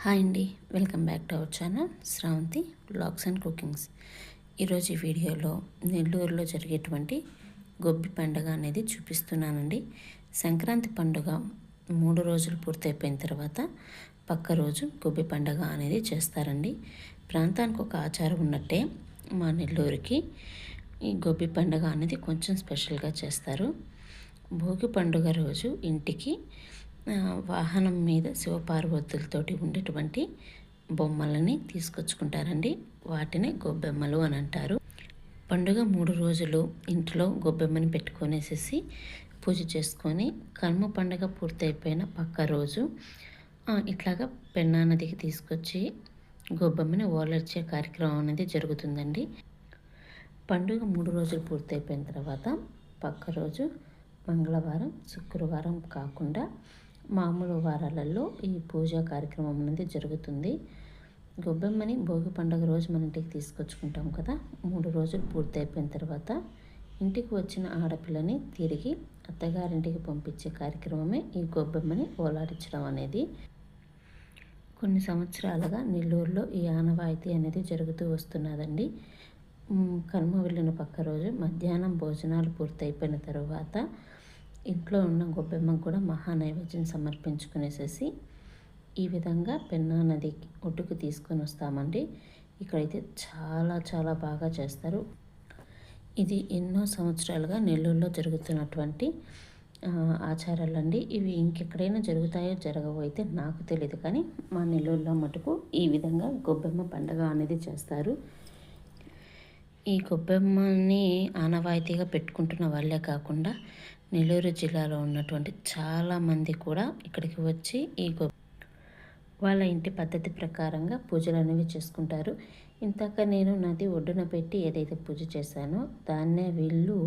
Hi అండి, welcome back to our channel Sravanthi vlogs and cookings. ఈరోజు ఈ వీడియోలో నెల్లూరులో జరిగేటువంటి గొబ్బి పండుగ అనేది చూపిస్తున్నానండి. సంక్రాంతి పండుగ 3 రోజులు పూర్తయిపోయిన తర్వాత పక్క రోజు గొబ్బి పండుగ అనేది చేస్తారండి. ప్రాంతానికి ఒక ఆచారం ఉన్నట్టే మా నెల్లూరుకి ఈ గొబ్బి పండుగ అనేది కొంచెం స్పెషల్గా చేస్తారు. భోగి పండుగ రోజు ఇంటికి వాహనం మీద శివపార్వతులతోటి ఉండేటువంటి బొమ్మలని తీసుకొచ్చుకుంటారండి. వాటిని గొబ్బెమ్మలు అని అంటారు. పండుగ 3 రోజులు ఇంట్లో గొబ్బెమ్మని పెట్టుకొనేసేసి పూజ చేసుకొని కనుమ పండుగ పూర్తయిపోయిన పక్క రోజు ఇట్లాగా పెన్నా నదికి తీసుకొచ్చి గొబ్బెమ్మని ఓలర్చే కార్యక్రమం అనేది జరుగుతుందండి. పండుగ 3 రోజులు పూర్తయిపోయిన తర్వాత పక్క రోజు మంగళవారం, శుక్రవారం కాకుండా మామూలు వారాలలో ఈ పూజా కార్యక్రమం అనేది జరుగుతుంది. గొబ్బెమ్మని భోగి పండుగ రోజు మన ఇంటికి తీసుకొచ్చుకుంటాం కదా. 3 రోజులు పూర్తయిపోయిన తర్వాత ఇంటికి వచ్చిన ఆడపిల్లని తిరిగి అత్తగారింటికి పంపించే కార్యక్రమమే ఈ గొబ్బెమ్మని ఓలాడించడం అనేది. కొన్ని సంవత్సరాలుగా నెల్లూరులో ఈ ఆనవాయితీ అనేది జరుగుతూ వస్తున్నదండి. కనుమ వెళ్ళిన పక్క రోజు మధ్యాహ్నం భోజనాలు పూర్తయిపోయిన తర్వాత ఇంట్లో ఉన్న గొబ్బెమ్మకు కూడా మహానైవేద్యం సమర్పించుకునేసేసి ఈ విధంగా పెన్నా నది ఒడ్డుకు తీసుకొని వస్తామండి. ఇక్కడైతే చాలా చాలా బాగా చేస్తారు. ఇది ఎన్నో సంవత్సరాలుగా నెల్లూరులో జరుగుతున్నటువంటి ఆచారాలండి. ఇవి ఇంకెక్కడైనా జరుగుతాయో జరగవో అయితే నాకు తెలియదు, కానీ మా నెల్లూరులో మటుకు ఈ విధంగా గొబ్బెమ్మ పండుగ అనేది చేస్తారు. ఈ గొబ్బెమ్మని ఆనవాయితీగా పెట్టుకుంటున్న వాళ్ళే కాకుండా నెల్లూరు జిల్లాలో ఉన్నటువంటి చాలామంది కూడా ఇక్కడికి వచ్చి వాళ్ళ ఇంటి పద్ధతి ప్రకారంగా పూజలు అనేవి చేసుకుంటారు. ఇంతక నేను నది ఒడ్డున పెట్టి ఏదైతే పూజ చేశానో దాన్నే వీళ్ళు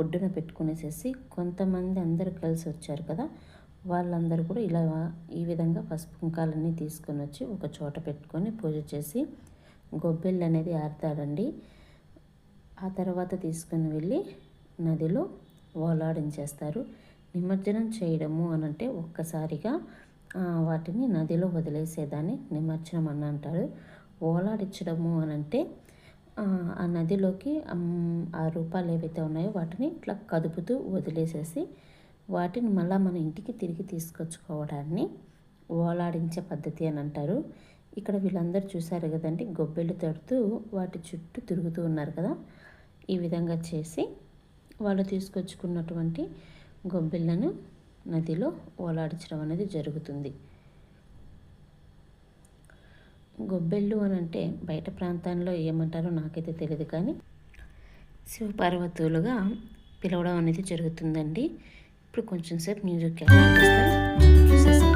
ఒడ్డున పెట్టుకునేసేసి కొంతమంది అందరూ కలిసి వచ్చారు కదా, వాళ్ళందరూ కూడా ఇలా ఈ విధంగా పసుపు కుంకాలన్నీ తీసుకొని వచ్చి ఒక చోట పెట్టుకొని పూజ చేసి గొబ్బెళ్ళు అనేది ఆడతాడండి. ఆ తర్వాత తీసుకొని వెళ్ళి నదిలో ఓలాడించేస్తారు. నిమజ్జనం చేయడము అని అంటే ఒక్కసారిగా వాటిని నదిలో వదిలేసేదాన్ని నిమజ్జనం అని అంటారు. ఓలాడించడము అని అంటే ఆ నదిలోకి ఆ రూపాలు ఏవైతే ఉన్నాయో వాటిని ఇట్లా కదుపుతూ వదిలేసేసి వాటిని మళ్ళీ మన ఇంటికి తిరిగి తీసుకొచ్చుకోవడాన్ని ఓలాడించే పద్ధతి అని అంటారు. ఇక్కడ వీళ్ళందరూ చూసారు కదండి, గొబ్బెళ్ళు తడుతూ వాటి చుట్టూ తిరుగుతూ ఉన్నారు కదా. ఈ విధంగా చేసి వాళ్ళు తీసుకొచ్చుకున్నటువంటి గొబ్బెళ్ళను నదిలో ఓలాడించడం అనేది జరుగుతుంది. గొబ్బెళ్ళు అని అంటే బయట ప్రాంతాల్లో ఏమంటారో నాకైతే తెలియదు, కానీ శివపార్వతులుగా పిలవడం అనేది జరుగుతుందండి. ఇప్పుడు కొంచెం సేపు మ్యూజిక్ చూసేసి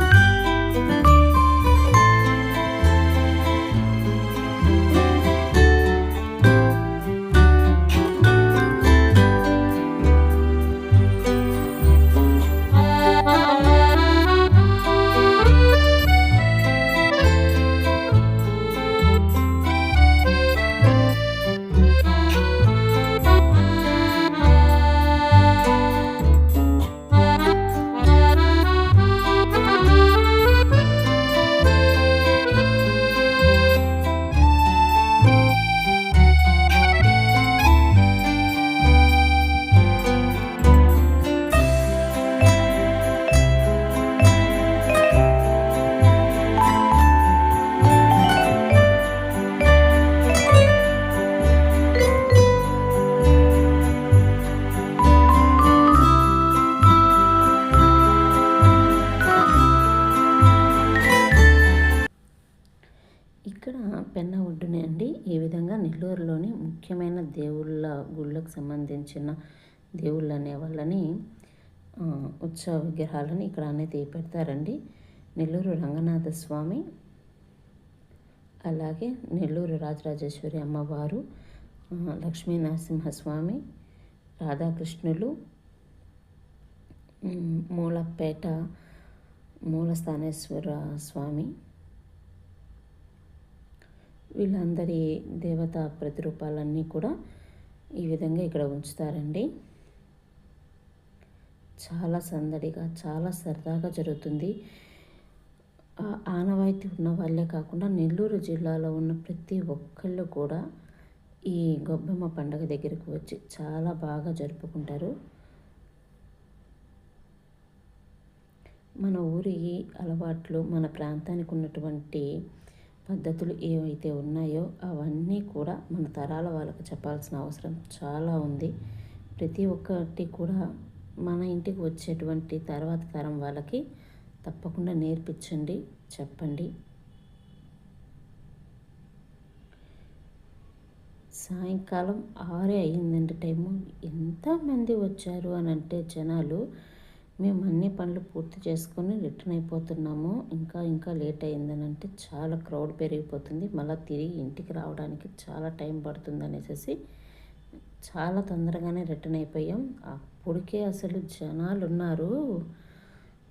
పెన్నా ఒడ్డునే అండి. ఈ విధంగా నెల్లూరులోని ముఖ్యమైన గుళ్ళకు సంబంధించిన దేవుళ్ళు అనే వాళ్ళని ఉత్సవ విగ్రహాలను ఇక్కడ అనేది పెడతారండి. నెల్లూరు రంగనాథ స్వామి, అలాగే నెల్లూరు రాజరాజేశ్వరి అమ్మవారు, లక్ష్మీ నరసింహస్వామి, రాధాకృష్ణులు, మూలపేట మూలస్థానేశ్వర స్వామి, వీళ్ళందరి దేవతా ప్రతిరూపాలన్నీ కూడా ఈ విధంగా ఇక్కడ ఉంచుతారండి. చాలా సందడిగా చాలా సరదాగా జరుగుతుంది. ఆనవాయితీ ఉన్న వాళ్ళే కాకుండా నెల్లూరు జిల్లాలో ఉన్న ప్రతి ఒక్కళ్ళు కూడా ఈ గొబ్బెమ్మ పండుగ దగ్గరికి వచ్చి చాలా బాగా జరుపుకుంటారు. మన ఊరి అలవాట్లు, మన ప్రాంతానికి ఉన్నటువంటి పద్ధతులు ఏవైతే ఉన్నాయో అవన్నీ కూడా మన తరాల వాళ్ళకి చెప్పాల్సిన అవసరం చాలా ఉంది. ప్రతి ఒక్కటి కూడా మన ఇంటికి వచ్చేటువంటి తర్వాత తరం వాళ్ళకి తప్పకుండా నేర్పించండి, చెప్పండి. సాయంకాలం 6 అయ్యిందండి టైము. ఎంతమంది వచ్చారు అని అంటే జనాలు, మేము అన్ని పనులు పూర్తి చేసుకొని రిటర్న్ అయిపోతున్నాము, ఇంకా లేట్ అయిందని అంటే చాలా క్రౌడ్ పెరిగిపోతుంది, మళ్ళీ తిరిగి ఇంటికి రావడానికి చాలా టైం పడుతుంది అనేసి చాలా తొందరగానే రిటర్న్ అయిపోయాం. అప్పటికే అసలు జనాలు ఉన్నారు,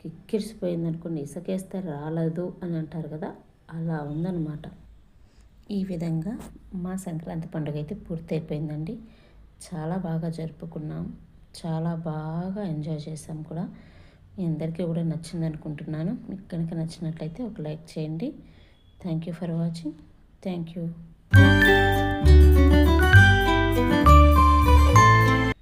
కిక్కిరిసిపోయింది అనుకోండి, ఇసుకేస్తే రాలేదు అని అంటారు కదా, అలా ఉందన్నమాట. ఈ విధంగా మా సంక్రాంతి పండుగ అయితే పూర్తయిపోయిందండి. చాలా బాగా జరుపుకున్నాం, చాలా బాగా ఎంజాయ్ చేసాం కూడా. మీ అందరికీ కూడా నచ్చింది అనుకుంటున్నాను. మీకు కనుక నచ్చినట్లయితే ఒక లైక్ చేయండి. Thank you for watching. Thank you.